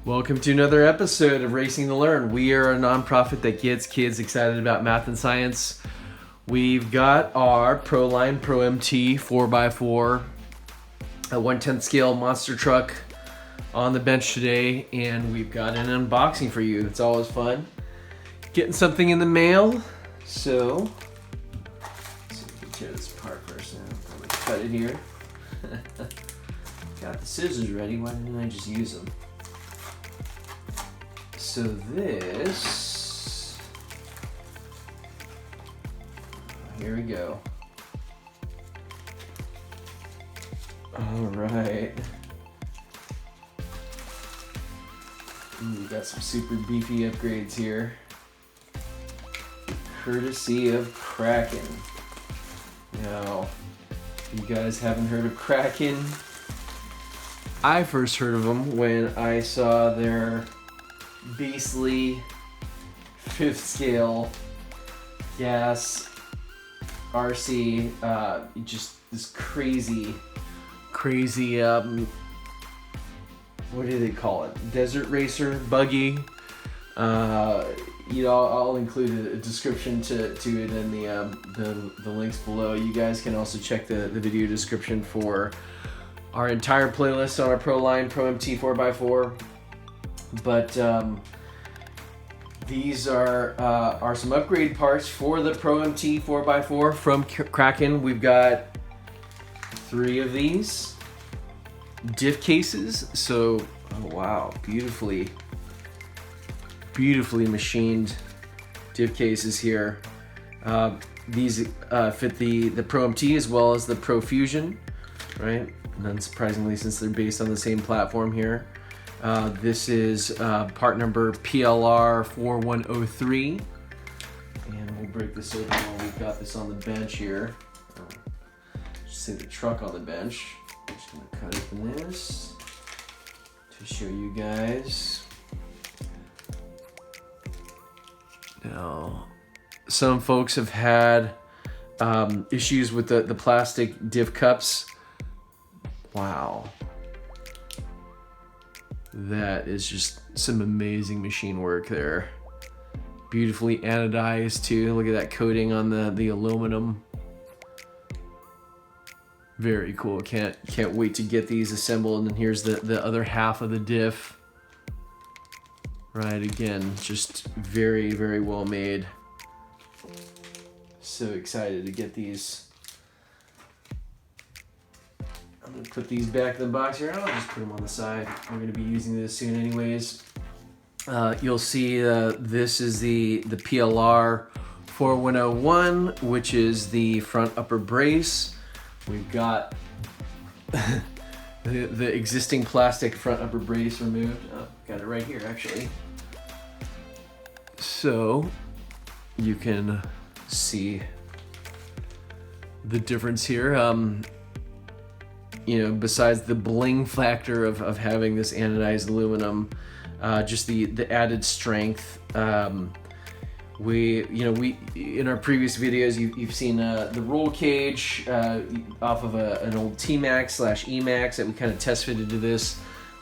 Welcome to another episode of Racing to Learn. We are a nonprofit that gets kids excited about math and science. We've got our ProLine Pro MT 4x4, a 1/10 scale monster truck on the bench today, and we've got an unboxing for you. It's always fun getting something in the mail. So, let's see if we can tear this apart first. I'm gonna cut it here. Got the scissors ready. Why didn't I just use them? So this, here we go. All right. We got some super beefy upgrades here, courtesy of Kraken. Now, if you guys haven't heard of Kraken, I first heard of them when I saw their beastly 5th scale gas RC, just this crazy, what do they call it? Desert racer buggy. I'll include a description to it in the links below. You guys can also check the video description for our entire playlist on our ProLine Pro MT 4x4. But these are some upgrade parts for the Pro MT 4x4 from Kraken. We've got 3 of these Diff Cases. So, oh wow, beautifully machined Diff Cases here. These fit the Pro MT as well as the Pro Fusion, right? And unsurprisingly, since they're based on the same platform here. This is part number PLR 4103, and we'll break this open while we've got this on the bench here. Just say the truck on the bench. I'm just gonna cut open this to show you guys. Now, some folks have had issues with the plastic diff cups. Wow. That is just some amazing machine work there. Beautifully anodized too. Look at that coating on the aluminum. Very cool. Can't wait to get these assembled. And then here's the other half of the diff. Right, again, just very, very well made. So excited to get these. I'm gonna put these back in the box here. I'll just put them on the side. We're gonna be using this soon anyways. You'll see this is the PLR 4101, which is the front upper brace. We've got the existing plastic front upper brace removed. Oh, got it right here actually. So you can see the difference here. Besides the bling factor of having this anodized aluminum, just the added strength. We in our previous videos, you've seen the roll cage off of an old T-Max/E-Max that we kind of test fitted to this.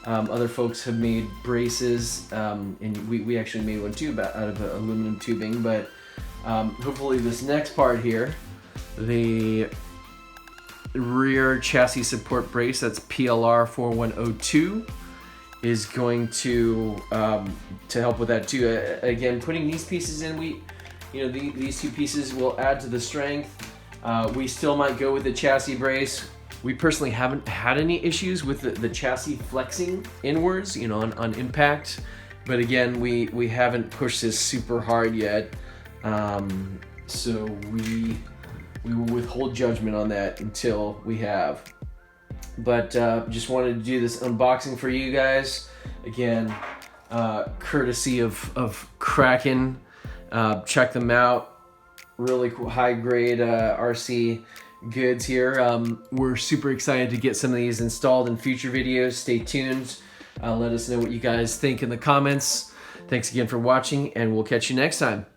Other folks have made braces, and we actually made one too out of aluminum tubing. But hopefully this next part here, the rear chassis support brace, that's PLR 4102, is going to help with that too. Again, putting these pieces in, these 2 pieces will add to the strength. We still might go with the chassis brace. We personally haven't had any issues with the chassis flexing inwards, on impact. But again, we haven't pushed this super hard yet, so we will withhold judgment on that until we have. But just wanted to do this unboxing for you guys. Again, courtesy of Kraken. Check them out. Really cool, high grade RC goods here. We're super excited to get some of these installed in future videos. Stay tuned. Let us know what you guys think in the comments. Thanks again for watching, and we'll catch you next time.